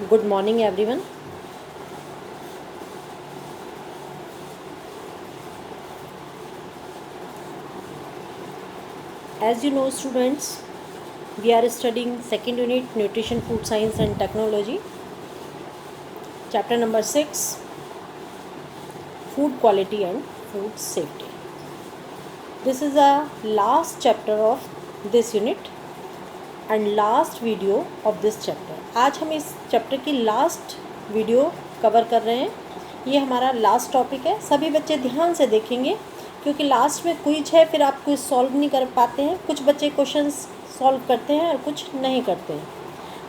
Good morning, everyone. As you know, students, we are studying second unit Nutrition, Food Science and Technology, chapter number 6, Food Quality and Food Safety. This is the last chapter of this unit and last video of this chapter. आज हम इस chapter की last video cover कर रहे हैं. ये हमारा last topic है. सभी बच्चे ध्यान से देखेंगे क्योंकि लास्ट में क्विज है, फिर आप क्विज सॉल्व नहीं कर पाते हैं. कुछ बच्चे क्वेश्चंस सॉल्व करते हैं और कुछ नहीं करते हैं.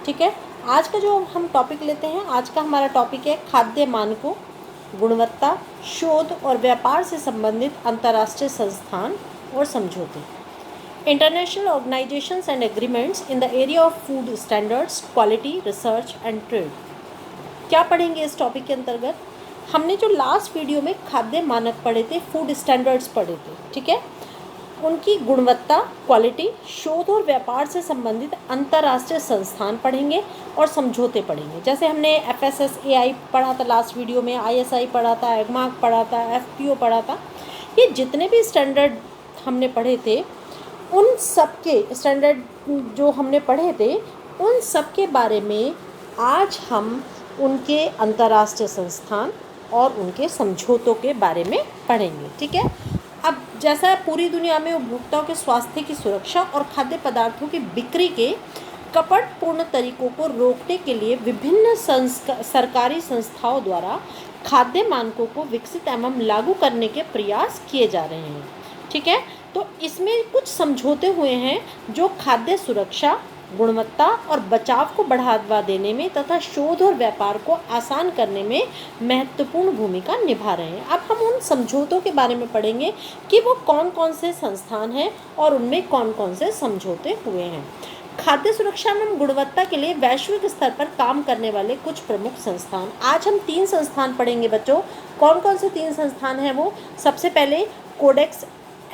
ठीक है, आज का जो हम टॉपिक लेते हैं, आज का हमारा टॉपिक है खाद्य मानकों, गुणवत्ता, शोध और व्यापार से संबंधित अंतर्राष्ट्रीय संस्थान और समझौते. International organisations and agreements in the area of food standards, quality, research and trade. क्या पढ़ेंगे इस टॉपिक के अंतर्गत? हमने जो लास्ट वीडियो में खाद्य मानक पढ़े थे, फूड स्टैंडर्ड्स पढ़े थे, ठीक है, उनकी गुणवत्ता, क्वालिटी, शोध और व्यापार से संबंधित अंतर्राष्ट्रीय संस्थान पढ़ेंगे और समझौते पढ़ेंगे. जैसे हमने FSSAI पढ़ा था लास्ट वीडियो में, ISI पढ़ा था, एगमार्क पढ़ा था, FPO पढ़ा था. ये जितने भी स्टैंडर्ड हमने पढ़े थे, उन सब के स्टैंडर्ड जो हमने पढ़े थे, उन सब के बारे में आज हम उनके अंतर्राष्ट्रीय संस्थान और उनके समझौतों के बारे में पढ़ेंगे. ठीक है, अब जैसा पूरी दुनिया में उपभोक्ताओं के स्वास्थ्य की सुरक्षा और खाद्य पदार्थों की बिक्री के कपटपूर्ण तरीकों को रोकने के लिए विभिन्न सरकारी संस्थाओं द्वारा खाद्य मानकों को विकसित एवं लागू करने के प्रयास किए जा रहे हैं. ठीक है, तो इसमें कुछ समझौते हुए हैं जो खाद्य सुरक्षा, गुणवत्ता और बचाव को बढ़ावा देने में तथा शोध और व्यापार को आसान करने में महत्वपूर्ण भूमिका निभा रहे हैं. अब हम उन समझौतों के बारे में पढ़ेंगे कि वो कौन कौन से संस्थान हैं और उनमें कौन कौन से समझौते हुए हैं. खाद्य सुरक्षा एवं गुणवत्ता के लिए वैश्विक स्तर पर काम करने वाले कुछ प्रमुख संस्थान. आज हम 3 संस्थान पढ़ेंगे बच्चों. कौन कौन से 3 संस्थान हैं वो? सबसे पहले कोडेक्स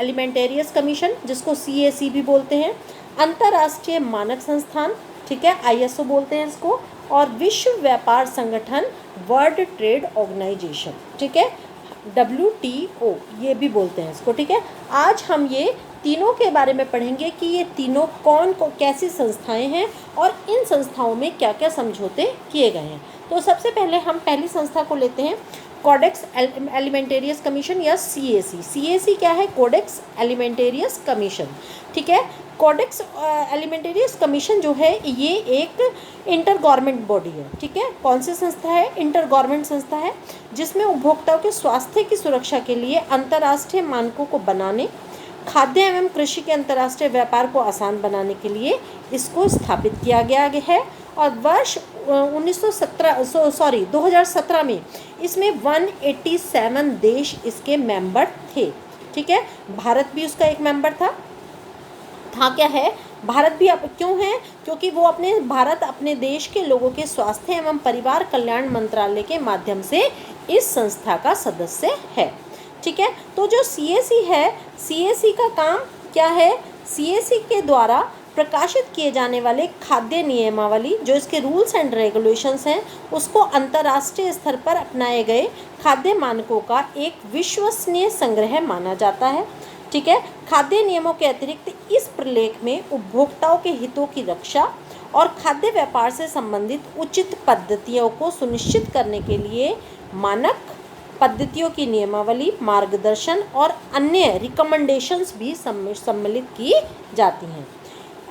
एलिमेंटेरियस कमीशन, जिसको CAC भी बोलते हैं, अंतर्राष्ट्रीय मानक संस्थान, ठीक है, ISO बोलते हैं इसको, और विश्व व्यापार संगठन, वर्ल्ड ट्रेड ऑर्गेनाइजेशन, ठीक है, WTO ये भी बोलते हैं इसको. ठीक है, आज हम ये तीनों के बारे में पढ़ेंगे कि ये तीनों कैसी संस्थाएं हैं और इन संस्थाओं में क्या क्या समझौते किए गए हैं. तो सबसे पहले हम पहली संस्था को लेते हैं, कोडेक्स एलिमेंटेरियस कमीशन या CAC. CAC क्या है? Codex alimentarius commission. ठीक है, कोडेक्स एलिमेंटेरियस कमीशन जो है ये एक इंटर गवर्नमेंट बॉडी है. ठीक है, कौन सी संस्था है? इंटर गवर्नमेंट संस्था है, जिसमें उपभोक्ताओं के स्वास्थ्य की सुरक्षा के लिए अंतर्राष्ट्रीय मानकों को बनाने, खाद्य एवं कृषि के अंतर्राष्ट्रीय व्यापार को आसान बनाने के लिए इसको स्थापित किया गया है. और वर्ष 2017 में इसमें 187 देश इसके मेंबर थे. ठीक है, भारत भी उसका एक मेंबर था. क्या है भारत भी? अब क्यों है? क्योंकि वो भारत अपने देश के लोगों के स्वास्थ्य एवं परिवार कल्याण मंत्रालय के माध्यम से इस संस्था का सदस्य है. ठीक है, तो जो CAC है, CAC का काम क्या है? CAC के द्वारा प्रकाशित किए जाने वाले खाद्य नियमावली, जो इसके रूल्स एंड रेगुलेशंस हैं, उसको अंतर्राष्ट्रीय स्तर पर अपनाए गए खाद्य मानकों का एक विश्वसनीय संग्रह माना जाता है. ठीक है, खाद्य नियमों के अतिरिक्त इस प्रलेख में उपभोक्ताओं के हितों की रक्षा और खाद्य व्यापार से संबंधित उचित पद्धतियों को सुनिश्चित करने के लिए मानक पद्धतियों की नियमावली, मार्गदर्शन और अन्य रिकमेंडेशंस भी सम्मिलित की जाती हैं.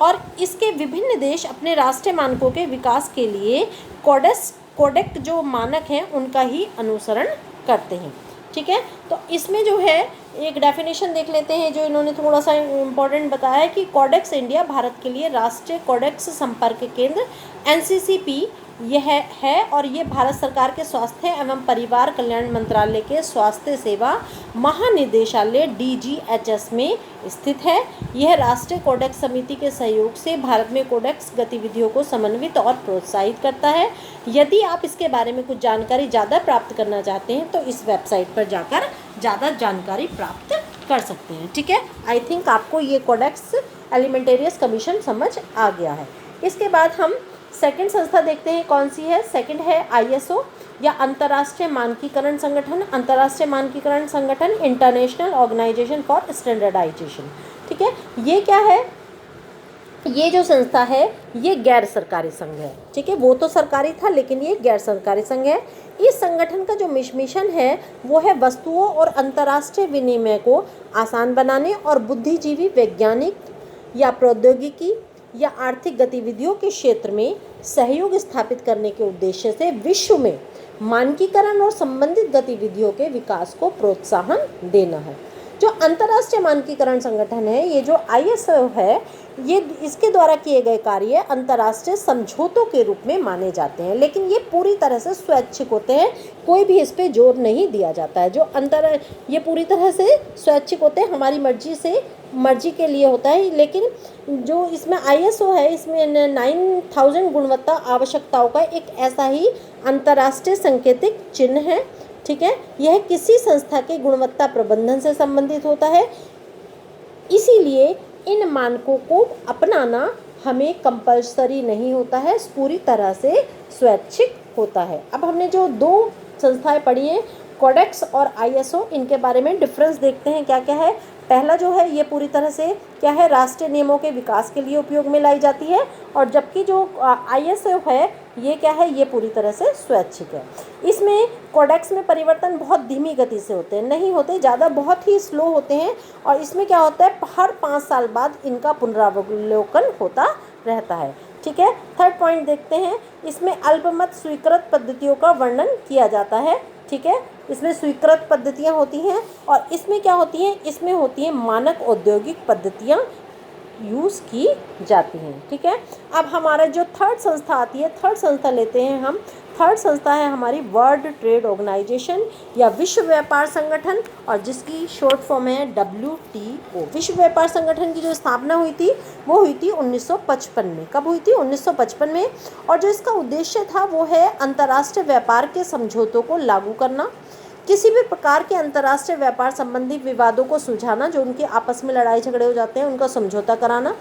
और इसके विभिन्न देश अपने राष्ट्रीय मानकों के विकास के लिए कोडेक्स जो मानक हैं उनका ही अनुसरण करते हैं. ठीक है, तो इसमें जो है एक डेफिनेशन देख लेते हैं जो इन्होंने थोड़ा सा इम्पोर्टेंट बताया है कि कोडेक्स इंडिया भारत के लिए राष्ट्रीय कोडेक्स संपर्क केंद्र NCCP यह है और ये भारत सरकार के स्वास्थ्य एवं परिवार कल्याण मंत्रालय के स्वास्थ्य सेवा महानिदेशालय DGHS में स्थित है. यह राष्ट्रीय कोडेक्स समिति के सहयोग से भारत में कोडेक्स गतिविधियों को समन्वित और प्रोत्साहित करता है. यदि आप इसके बारे में कुछ जानकारी ज़्यादा प्राप्त करना चाहते हैं तो इस वेबसाइट पर जाकर ज़्यादा जानकारी प्राप्त कर सकते हैं. ठीक है, आई थिंक आपको ये कोडेक्स एलिमेंटेरियस कमीशन समझ आ गया है. इसके बाद हम सेकंड संस्था देखते हैं कौन सी है। सेकंड है ISO या अंतर्राष्ट्रीय मानकीकरण संगठन। अंतर्राष्ट्रीय मानकीकरण संगठन, इंटरनेशनल ऑर्गेनाइजेशन फॉर स्टैंडर्डाइजेशन। ठीक है, ये क्या है, ये जो संस्था है ये गैर सरकारी संघ है। ठीक है, वो तो सरकारी था लेकिन ये गैर सरकारी संघ है। इस संगठन का जो मिशन है वो है वस्तुओं और अंतर्राष्ट्रीय विनिमय को आसान बनाने और बुद्धिजीवी, वैज्ञानिक या प्रौद्योगिकी या आर्थिक गतिविधियों के क्षेत्र में सहयोग स्थापित करने के उद्देश्य से विश्व में मानकीकरण और संबंधित गतिविधियों के विकास को प्रोत्साहन देना है। जो अंतर्राष्ट्रीय मानकीकरण संगठन है, ये जो ISO है, ये इसके द्वारा किए गए कार्य अंतर्राष्ट्रीय समझौतों के रूप में माने जाते हैं, लेकिन ये पूरी तरह से स्वैच्छिक होते हैं, कोई भी इस पे जोर नहीं दिया जाता है। ये पूरी तरह से स्वैच्छिक होते हैं, हमारी मर्जी के लिए होता है। लेकिन जो इसमें ISO है, इसमें 9000 गुणवत्ता आवश्यकताओं का एक ऐसा ही अंतर्राष्ट्रीय सांकेतिक चिन्ह है। ठीक है, यह किसी संस्था के गुणवत्ता प्रबंधन से संबंधित होता है, इसीलिए इन मानकों को अपनाना हमें कंपल्सरी नहीं होता है, पूरी तरह से स्वैच्छिक होता है। अब हमने जो दो संस्थाएं पढ़ी हैं, कोडेक्स और ISO, इनके बारे में डिफरेंस देखते हैं क्या क्या है। पहला जो है ये पूरी तरह से क्या है, राष्ट्रीय नियमों के विकास के लिए उपयोग में लाई जाती है, और जबकि जो ISO है ये क्या है, ये पूरी तरह से स्वैच्छिक है। इसमें कोडेक्स में परिवर्तन बहुत धीमी गति से होते हैं, नहीं होते ज़्यादा, बहुत ही स्लो होते हैं, और इसमें क्या होता है, हर 5 साल बाद इनका पुनरावलोकन होता रहता है। ठीक है, थर्ड पॉइंट देखते हैं, इसमें अल्पमत स्वीकृत पद्धतियों का वर्णन किया जाता है। ठीक है, इसमें स्वीकृत पद्धतियाँ होती हैं, और इसमें क्या होती हैं, इसमें होती हैं मानक औद्योगिक पद्धतियाँ यूज़ की जाती हैं। ठीक है, अब हमारा जो थर्ड संस्था आती है, थर्ड संस्था लेते हैं हम। थर्ड संस्था है हमारी वर्ल्ड ट्रेड ऑर्गेनाइजेशन या विश्व व्यापार संगठन, और जिसकी शॉर्ट फॉर्म है WTO। विश्व व्यापार संगठन की जो स्थापना हुई थी वो हुई थी 1955 में। कब हुई थी? 1955 में। और जो इसका उद्देश्य था वो है अंतर्राष्ट्रीय व्यापार के समझौतों को लागू करना, किसी भी प्रकार के अंतर्राष्ट्रीय व्यापार संबंधी विवादों को सुलझाना, जो उनके आपस में लड़ाई झगड़े हो जाते हैं उनका समझौता कराना।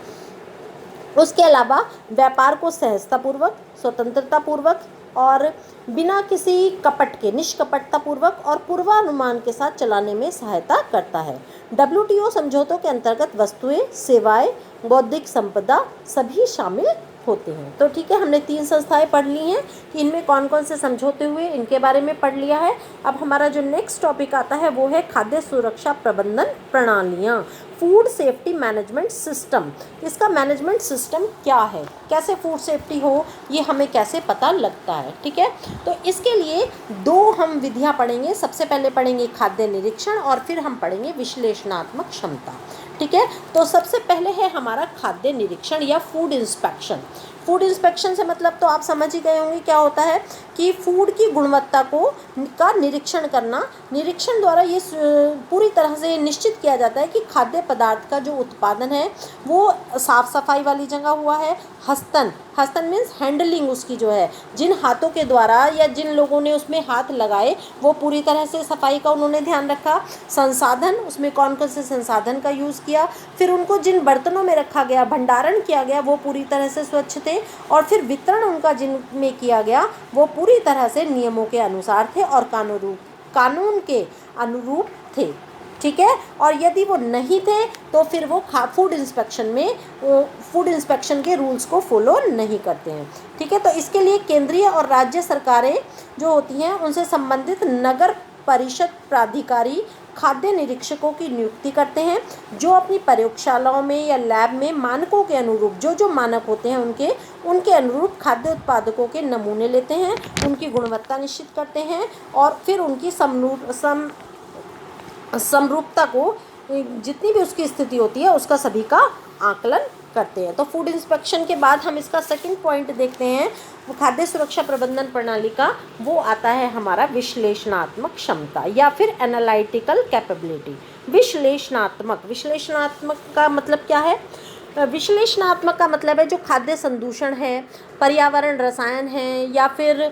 उसके अलावा व्यापार को सहजतापूर्वक, स्वतंत्रतापूर्वक और बिना किसी कपट के, निष्कपटतापूर्वक और पूर्वानुमान के साथ चलाने में सहायता करता है। WTO समझौतों के अंतर्गत वस्तुएं, सेवाएं, बौद्धिक संपदा सभी शामिल होते हैं। तो ठीक है, हमने 3 संस्थाएं पढ़ ली हैं कि इनमें कौन कौन से समझौते हुए, इनके बारे में पढ़ लिया है। अब हमारा जो नेक्स्ट टॉपिक आता है वो है खाद्य सुरक्षा प्रबंधन प्रणालियाँ, फूड सेफ्टी मैनेजमेंट सिस्टम। इसका मैनेजमेंट सिस्टम क्या है, कैसे फूड सेफ्टी हो, ये हमें कैसे पता लगता है। ठीक है, तो इसके लिए 2 हम विधियाँ पढ़ेंगे। सबसे पहले पढ़ेंगे खाद्य निरीक्षण, और फिर हम पढ़ेंगे विश्लेषणात्मक क्षमता। ठीक है, तो सबसे पहले है हमारा खाद्य निरीक्षण या फूड इंस्पेक्शन। फूड इंस्पेक्शन से मतलब तो आप समझ ही गए होंगे क्या होता है, कि फूड की गुणवत्ता का निरीक्षण करना। निरीक्षण द्वारा ये पूरी तरह से निश्चित किया जाता है कि खाद्य पदार्थ का जो उत्पादन है वो साफ़ सफाई वाली जगह हुआ है। हस्तन मीन्स हैंडलिंग उसकी जो है, जिन हाथों के द्वारा या जिन लोगों ने उसमें हाथ लगाए वो पूरी तरह से सफाई का उन्होंने ध्यान रखा। संसाधन, उसमें कौन कौन से संसाधन का यूज़ किया, फिर उनको जिन बर्तनों में रखा गया, भंडारण किया गया, वो पूरी तरह से स्वच्छ थे, और फिर वितरण उनका जिनमें किया गया वो पूरी तरह से नियमों के अनुसार थे और कानून के अनुरूप थे। ठीक है, और यदि वो नहीं थे तो फिर वो फूड इंस्पेक्शन के रूल्स को फॉलो नहीं करते हैं। ठीक है, तो इसके लिए केंद्रीय और राज्य सरकारें जो होती हैं उनसे संबंधित नगर परिषद प्राधिकारी खाद्य निरीक्षकों की नियुक्ति करते हैं, जो अपनी प्रयोगशालाओं में या लैब में मानकों के अनुरूप, जो मानक होते हैं उनके अनुरूप खाद्य उत्पादकों के नमूने लेते हैं, उनकी गुणवत्ता निश्चित करते हैं, और फिर उनकी समरूपता को, जितनी भी उसकी स्थिति होती है उसका सभी का आकलन करते हैं। तो फूड इंस्पेक्शन के बाद हम इसका सेकंड पॉइंट देखते हैं, वो खाद्य सुरक्षा प्रबंधन प्रणाली का, वो आता है हमारा विश्लेषणात्मक क्षमता या फिर एनालिटिकल कैपेबिलिटी। विश्लेषणात्मक का मतलब क्या है? विश्लेषणात्मक का मतलब है जो खाद्य संदूषण है, पर्यावरण रसायन है, या फिर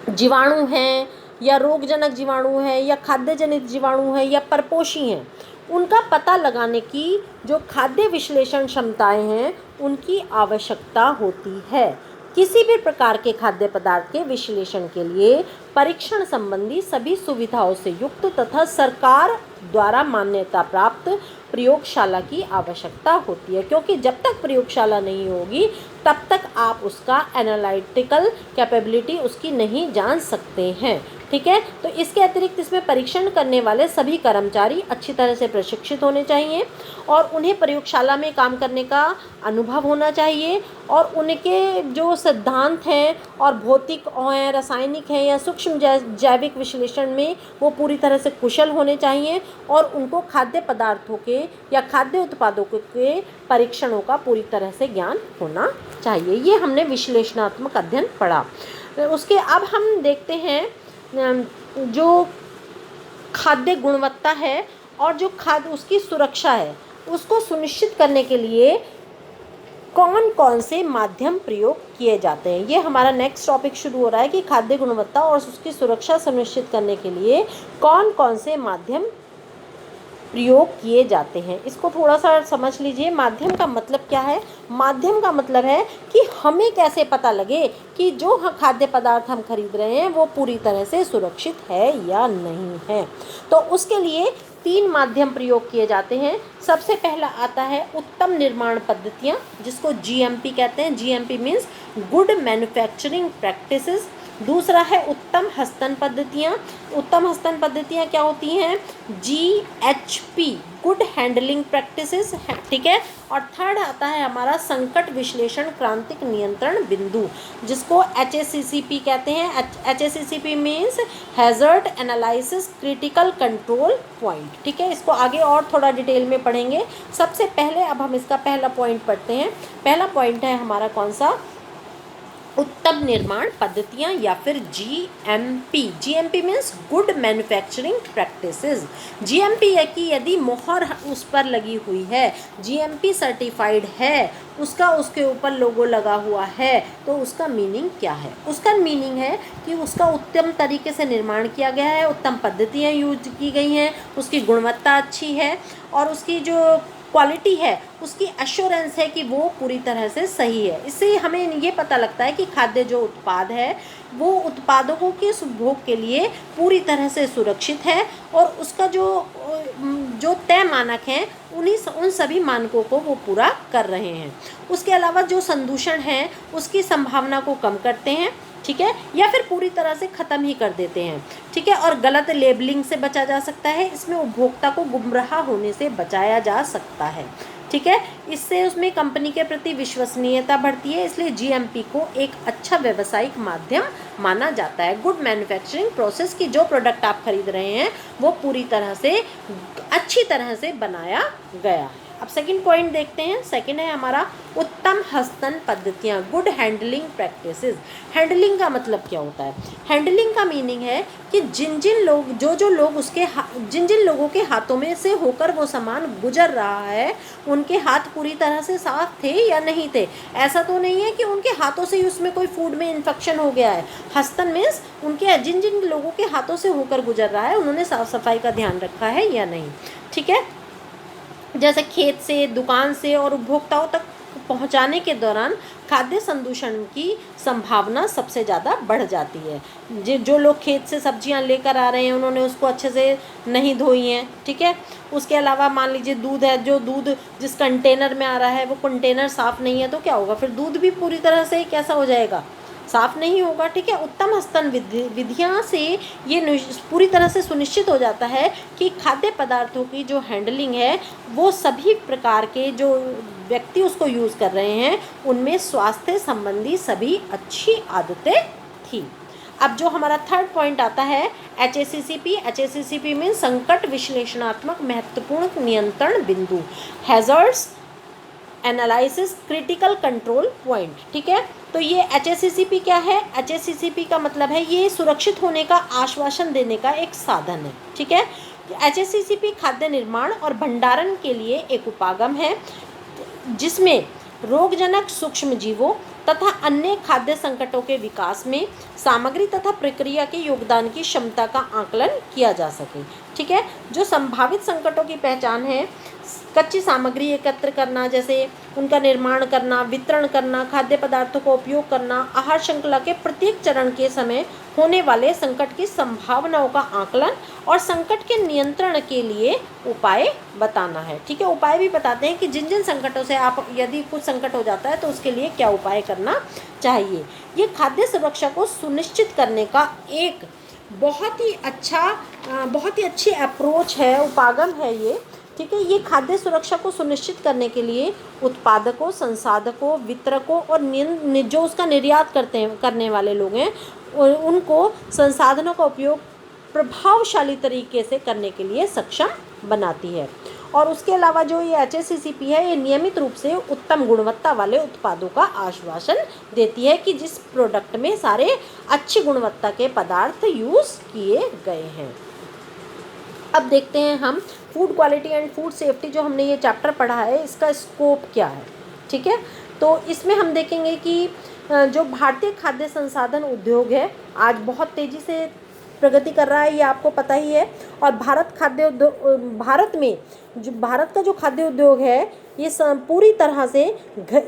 जीवाणु हैं, या रोगजनक जीवाणु है, या खाद्य जनित जीवाणु है, या परपोषी हैं, उनका पता लगाने की जो खाद्य विश्लेषण क्षमताएं हैं उनकी आवश्यकता होती है। किसी भी प्रकार के खाद्य पदार्थ के विश्लेषण के लिए परीक्षण संबंधी सभी सुविधाओं से युक्त तथा सरकार द्वारा मान्यता प्राप्त प्रयोगशाला की आवश्यकता होती है, क्योंकि जब तक प्रयोगशाला नहीं होगी तब तक आप उसका एनालिटिकल कैपेबिलिटी उसकी नहीं जान सकते हैं। ठीक है, तो इसके अतिरिक्त इसमें परीक्षण करने वाले सभी कर्मचारी अच्छी तरह से प्रशिक्षित होने चाहिए और उन्हें प्रयोगशाला में काम करने का अनुभव होना चाहिए और उनके जो सिद्धांत हैं और भौतिक हैं, रासायनिक हैं या सूक्ष्म जैविक विश्लेषण में वो पूरी तरह से कुशल होने चाहिए और उनको खाद्य पदार्थों के या खाद्य उत्पादों के परीक्षणों का पूरी तरह से ज्ञान होना चाहिए। ये हमने विश्लेषणात्मक अध्ययन पढ़ा। उसके अब हम देखते हैं जो खाद्य गुणवत्ता है और जो खाद्य उसकी सुरक्षा है उसको सुनिश्चित करने के लिए कौन कौन से माध्यम प्रयोग किए जाते हैं। ये हमारा नेक्स्ट टॉपिक शुरू हो रहा है कि खाद्य गुणवत्ता और उसकी सुरक्षा सुनिश्चित करने के लिए कौन कौन से माध्यम प्रयोग किए जाते हैं। इसको थोड़ा सा समझ लीजिए। माध्यम का मतलब क्या है? माध्यम का मतलब है कि हमें कैसे पता लगे कि जो खाद्य पदार्थ हम खरीद रहे हैं वो पूरी तरह से सुरक्षित है या नहीं है। तो उसके लिए 3 माध्यम प्रयोग किए जाते हैं। सबसे पहला आता है उत्तम निर्माण पद्धतियाँ, जिसको GMP कहते हैं। GMP means good manufacturing practices. दूसरा है उत्तम हस्तन पद्धतियाँ। उत्तम हस्तन पद्धतियाँ क्या होती हैं? GHP good handling practices. ठीक है, और थर्ड आता है हमारा संकट विश्लेषण क्रांतिक नियंत्रण बिंदु, जिसको HACCP कहते हैं। HACCP means hazard analysis critical control point. ठीक है, इसको आगे और थोड़ा डिटेल में पढ़ेंगे। सबसे पहले अब हम इसका पहला पॉइंट पढ़ते हैं। पहला पॉइंट है हमारा कौन सा? उत्तम निर्माण पद्धतियाँ या फिर GMP। GMP means good manufacturing practices. GMP है कि यदि मोहर उस पर लगी हुई है, GMP सर्टिफाइड है, उसके ऊपर लोगो लगा हुआ है, तो उसका मीनिंग क्या है? उसका मीनिंग है कि उसका उत्तम तरीके से निर्माण किया गया है, उत्तम पद्धतियाँ यूज की गई हैं, उसकी गुणवत्ता अच्छी है और उसकी जो क्वालिटी है उसकी एश्योरेंस है कि वो पूरी तरह से सही है। इससे हमें ये पता लगता है कि खाद्य जो उत्पाद है वो उत्पादकों के उपभोग के लिए पूरी तरह से सुरक्षित है और उसका जो तय मानक हैं उन सभी मानकों को वो पूरा कर रहे हैं। उसके अलावा जो संदूषण है उसकी संभावना को कम करते हैं। ठीक है, या फिर पूरी तरह से ख़त्म ही कर देते हैं। ठीक है, और गलत लेबलिंग से बचा जा सकता है। इसमें उपभोक्ता को गुमराह होने से बचाया जा सकता है। ठीक है, इससे उसमें कंपनी के प्रति विश्वसनीयता बढ़ती है। इसलिए GMP को एक अच्छा व्यावसायिक माध्यम माना जाता है। गुड मैन्युफैक्चरिंग प्रोसेस की जो प्रोडक्ट आप खरीद रहे हैं वो पूरी तरह से अच्छी तरह से बनाया गया है। अब सेकंड पॉइंट देखते हैं। सेकंड है हमारा उत्तम हस्तन पद्धतियाँ, गुड हैंडलिंग प्रैक्टिसेस। हैंडलिंग का मतलब क्या होता है? हैंडलिंग का मीनिंग है कि जिन लोगों के हाथों में से होकर वो सामान गुजर रहा है उनके हाथ पूरी तरह से साफ थे या नहीं थे। ऐसा तो नहीं है कि उनके हाथों से ही उसमें कोई फूड में इन्फेक्शन हो गया है। हस्तन मीन्स उनके जिन लोगों के हाथों से होकर गुजर रहा है उन्होंने साफ सफाई का ध्यान रखा है या नहीं। ठीक है, जैसे खेत से, दुकान से और उपभोक्ताओं तक पहुंचाने के दौरान खाद्य संदूषण की संभावना सबसे ज़्यादा बढ़ जाती है। जो लोग खेत से सब्जियां लेकर आ रहे हैं उन्होंने उसको अच्छे से नहीं धोई हैं। ठीक है, उसके अलावा मान लीजिए दूध है, जो दूध जिस कंटेनर में आ रहा है वो कंटेनर साफ़ नहीं है तो क्या होगा? फिर दूध भी पूरी तरह से कैसा हो जाएगा? साफ़ नहीं होगा। ठीक है, उत्तम हस्तन विधियाँ से ये पूरी तरह से सुनिश्चित हो जाता है कि खाद्य पदार्थों की जो हैंडलिंग है वो सभी प्रकार के जो व्यक्ति उसको यूज़ कर रहे हैं उनमें स्वास्थ्य संबंधी सभी अच्छी आदतें थी। अब जो हमारा थर्ड पॉइंट आता है HACCP। HACCP में संकट विश्लेषणात्मक महत्वपूर्ण नियंत्रण बिंदु, hazards analysis critical control point. ठीक है, तो ये HACCP क्या है? HACCP का मतलब है ये सुरक्षित होने का आश्वासन देने का एक साधन है। ठीक है, HACCP खाद्य निर्माण और भंडारण के लिए एक उपागम है जिसमें रोगजनक सूक्ष्म जीवों तथा अन्य खाद्य संकटों के विकास में सामग्री तथा प्रक्रिया के योगदान की क्षमता का आकलन किया जा सके। ठीक है। जो संभावित संकटों की पहचान है, कच्ची सामग्री एकत्र करना, जैसे उनका निर्माण करना, वितरण करना, खाद्य पदार्थों का उपयोग करना, आहार श्रृंखला के प्रत्येक चरण के समय होने वाले संकट की संभावनाओं का आकलन और संकट के नियंत्रण के लिए उपाय बताना है। ठीक है, उपाय भी बताते हैं कि जिन जिन संकटों से आप, यदि कुछ संकट हो जाता है तो उसके लिए क्या उपाय करना चाहिए। ये खाद्य सुरक्षा को सुनिश्चित करने का एक बहुत ही अच्छी अप्रोच है, उपागम है ये। ठीक है, ये खाद्य सुरक्षा को सुनिश्चित करने के लिए उत्पादकों, संसाधकों, वितरकों और जो उसका निर्यात करने वाले लोग हैं, उनको संसाधनों का उपयोग प्रभावशाली तरीके से करने के लिए सक्षम बनाती है। और उसके अलावा जो ये HACCP है, ये नियमित रूप से उत्तम गुणवत्ता वाले उत्पादों का आश्वासन देती है कि जिस प्रोडक्ट में सारे अच्छी गुणवत्ता के पदार्थ यूज़ किए गए हैं। अब देखते हैं हम food quality and food safety, जो हमने ये चैप्टर पढ़ा है, इसका स्कोप क्या है। ठीक है, तो इसमें हम देखेंगे कि जो भारतीय खाद्य संसाधन उद्योग है आज बहुत तेज़ी से प्रगति कर रहा है, ये आपको पता ही है। और भारत का जो खाद्य उद्योग है, ये पूरी तरह से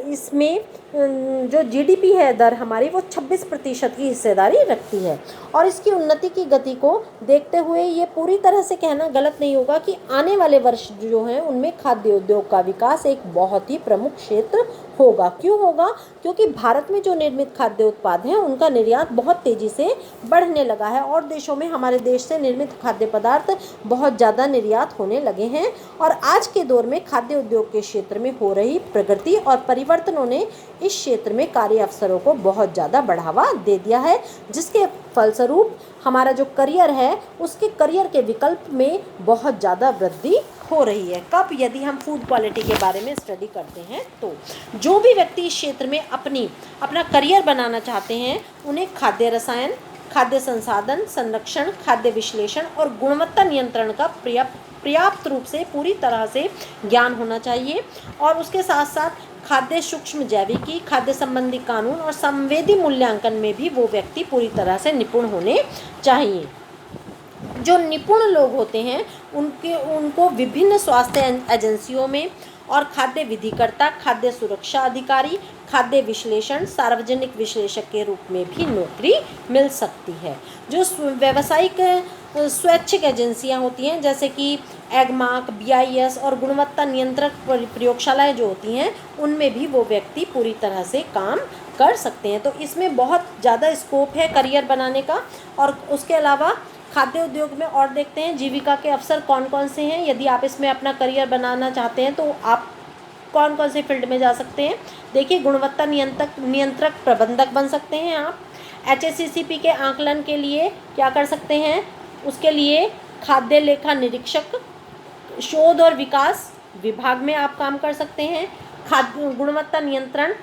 इसमें जो GDP है दर हमारी, वो 26% की हिस्सेदारी रखती है। और इसकी उन्नति की गति को देखते हुए ये पूरी तरह से कहना गलत नहीं होगा कि आने वाले वर्ष जो हैं उनमें खाद्य उद्योग का विकास एक बहुत ही प्रमुख क्षेत्र होगा। क्यों होगा? क्योंकि भारत में जो निर्मित खाद्य उत्पाद हैं उनका निर्यात बहुत तेज़ी से बढ़ने लगा है और देशों में हमारे देश से निर्मित खाद्य पदार्थ बहुत ज़्यादा निर्यात होने लगे हैं। और आज के दौर में खाद्य उद्योग के क्षेत्र में हो रही प्रगति और परिवर्तनों ने इस क्षेत्र में कार्य अवसरों को बहुत ज़्यादा बढ़ावा दे दिया है, जिसके फलस्वरूप हमारा जो करियर है उसके करियर के विकल्प में बहुत ज़्यादा वृद्धि हो रही है। कब? यदि हम फूड क्वालिटी के बारे में स्टडी करते हैं तो जो भी व्यक्ति इस क्षेत्र में अपना करियर बनाना चाहते हैं, उन्हें खाद्य रसायन, खाद्य संसाधन संरक्षण, खाद्य विश्लेषण और गुणवत्ता नियंत्रण का पर्याप्त रूप से पूरी तरह से ज्ञान होना चाहिए। और उसके साथ साथ खाद्य सूक्ष्म जैविकी, खाद्य संबंधी कानून और संवेदी मूल्यांकन में भी वो व्यक्ति पूरी तरह से निपुण होने चाहिए। जो निपुण लोग होते हैं उनको विभिन्न स्वास्थ्य एजेंसियों में और खाद्य विधिकर्ता, खाद्य सुरक्षा अधिकारी, खाद्य विश्लेषण, सार्वजनिक विश्लेषक के रूप में भी नौकरी मिल सकती है। जो व्यावसायिक स्वैच्छिक एजेंसियां होती हैं, जैसे कि एगमार्क, BIS और गुणवत्ता नियंत्रक प्रयोगशालाएं जो होती हैं, उनमें भी वो व्यक्ति पूरी तरह से काम कर सकते हैं। तो इसमें बहुत ज़्यादा स्कोप है करियर बनाने का। और उसके अलावा खाद्य उद्योग में और देखते हैं जीविका के अवसर कौन कौन से हैं। यदि आप इसमें अपना करियर बनाना चाहते हैं तो आप कौन कौन से फील्ड में जा सकते हैं। देखिए, गुणवत्ता नियंत्रक प्रबंधक बन सकते हैं आप। HACCP के आकलन के लिए क्या कर सकते हैं? उसके लिए खाद्य लेखा निरीक्षक, शोध और विकास विभाग में आप काम कर सकते हैं। खाद्य गुणवत्ता नियंत्रण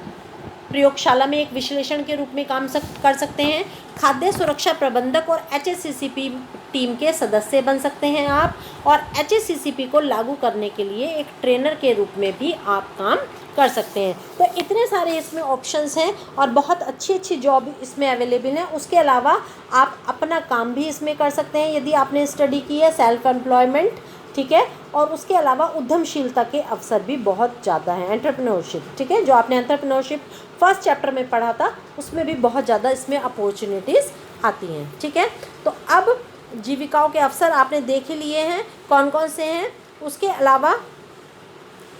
प्रयोगशाला में एक विश्लेषण के रूप में काम कर सकते हैं। खाद्य सुरक्षा प्रबंधक और HACCP टीम के सदस्य बन सकते हैं आप। और HACCP को लागू करने के लिए एक ट्रेनर के रूप में भी आप काम कर सकते हैं। तो इतने सारे इसमें ऑप्शंस हैं और बहुत अच्छी अच्छी जॉब इसमें अवेलेबल हैं। उसके अलावा आप अपना काम भी इसमें कर सकते हैं यदि आपने स्टडी की है, सेल्फ एम्प्लॉयमेंट। ठीक है, और उसके अलावा उद्यमशीलता के अवसर भी बहुत ज़्यादा हैं, एंटरप्रेन्योरशिप। ठीक है, जो आपने एंटरप्रेन्योरशिप फर्स्ट चैप्टर में पढ़ा था उसमें भी बहुत ज़्यादा इसमें अपॉर्चुनिटीज़ आती हैं। ठीक है, तो अब जीविकाओं के अवसर आपने देख ही लिए हैं कौन कौन से हैं। उसके अलावा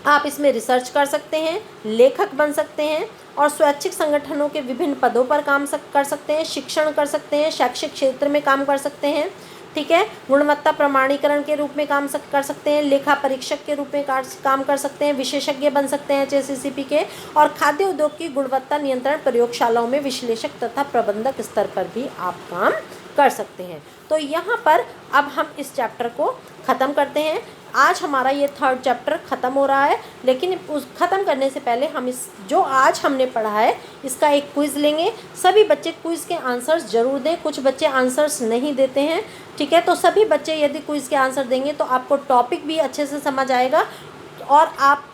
आप इसमें रिसर्च कर सकते हैं, लेखक बन सकते हैं और स्वैच्छिक संगठनों के विभिन्न पदों पर काम कर सकते हैं, शिक्षण कर सकते हैं, शैक्षिक क्षेत्र में काम कर सकते हैं। ठीक है, गुणवत्ता प्रमाणीकरण के रूप में काम कर सकते हैं, लेखा परीक्षक के रूप में काम कर सकते हैं, विशेषज्ञ बन सकते हैं HACCP के, और खाद्य उद्योग की गुणवत्ता नियंत्रण प्रयोगशालाओं में विश्लेषक तथा प्रबंधक स्तर पर भी आप काम कर सकते हैं। तो यहाँ पर अब हम इस चैप्टर को ख़त्म करते हैं। आज हमारा ये थर्ड चैप्टर ख़त्म हो रहा है, लेकिन उस ख़त्म करने से पहले हम इस जो आज हमने पढ़ा है इसका एक क्विज़ लेंगे। सभी बच्चे क्विज़ के आंसर्स ज़रूर दें। कुछ बच्चे आंसर्स नहीं देते हैं। ठीक है, तो सभी बच्चे यदि क्विज़ के आंसर देंगे तो आपको टॉपिक भी अच्छे से समझ आएगा और आप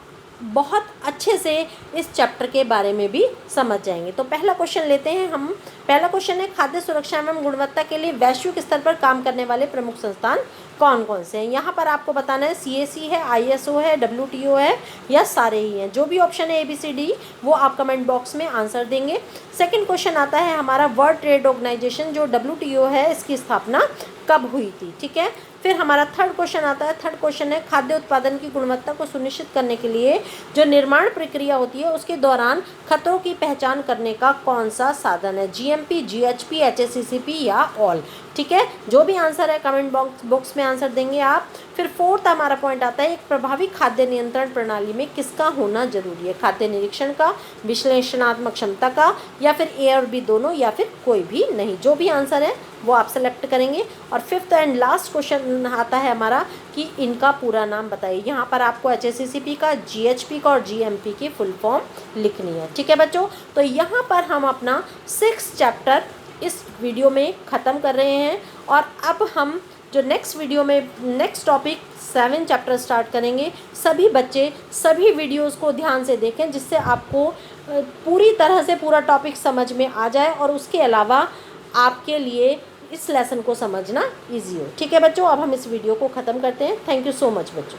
बहुत अच्छे से इस चैप्टर के बारे में भी समझ जाएंगे। तो पहला क्वेश्चन लेते हैं हम। पहला क्वेश्चन है, खाद्य सुरक्षा एवं गुणवत्ता के लिए वैश्विक स्तर पर काम करने वाले प्रमुख संस्थान कौन कौन से हैं। यहाँ पर आपको बताना है CAC है, ISO है, WTO है या सारे ही हैं। जो भी ऑप्शन है ABCD वो आप कमेंट बॉक्स में आंसर देंगे। सेकंड क्वेश्चन आता है हमारा, वर्ल्ड ट्रेड ऑर्गेनाइजेशन जो WTO है इसकी स्थापना कब हुई थी, ठीक है। फिर हमारा थर्ड क्वेश्चन आता है। थर्ड क्वेश्चन है, खाद्य उत्पादन की गुणवत्ता को सुनिश्चित करने के लिए जो निर्माण प्रक्रिया होती है उसके दौरान खतरों की पहचान करने का कौन सा साधन है, GMP, GHP, HACCP या ऑल, ठीक है। जो भी आंसर है कमेंट बॉक्स में आंसर देंगे आप। फिर फोर्थ हमारा पॉइंट आता है, एक प्रभावी खाद्य नियंत्रण प्रणाली में किसका होना जरूरी है, खाद्य निरीक्षण का, विश्लेषणात्मक क्षमता का, या फिर A और B दोनों, या फिर कोई भी नहीं। जो भी आंसर है वो आप सेलेक्ट करेंगे। और फिफ्थ एंड लास्ट क्वेश्चन आता है हमारा कि इनका पूरा नाम बताइए। यहाँ पर आपको HACCP का, GHP का और GMP की फुल फॉर्म लिखनी है, ठीक है बच्चों। तो यहाँ पर हम अपना 6th चैप्टर इस वीडियो में ख़त्म कर रहे हैं। और अब हम जो नेक्स्ट वीडियो में नेक्स्ट टॉपिक 7 चैप्टर स्टार्ट करेंगे। सभी बच्चे सभी वीडियोस को ध्यान से देखें जिससे आपको पूरी तरह से पूरा टॉपिक समझ में आ जाए और उसके अलावा आपके लिए इस लेसन को समझना ईजी हो, ठीक है बच्चों। अब हम इस वीडियो को ख़त्म करते हैं। थैंक यू सो मच बच्चों।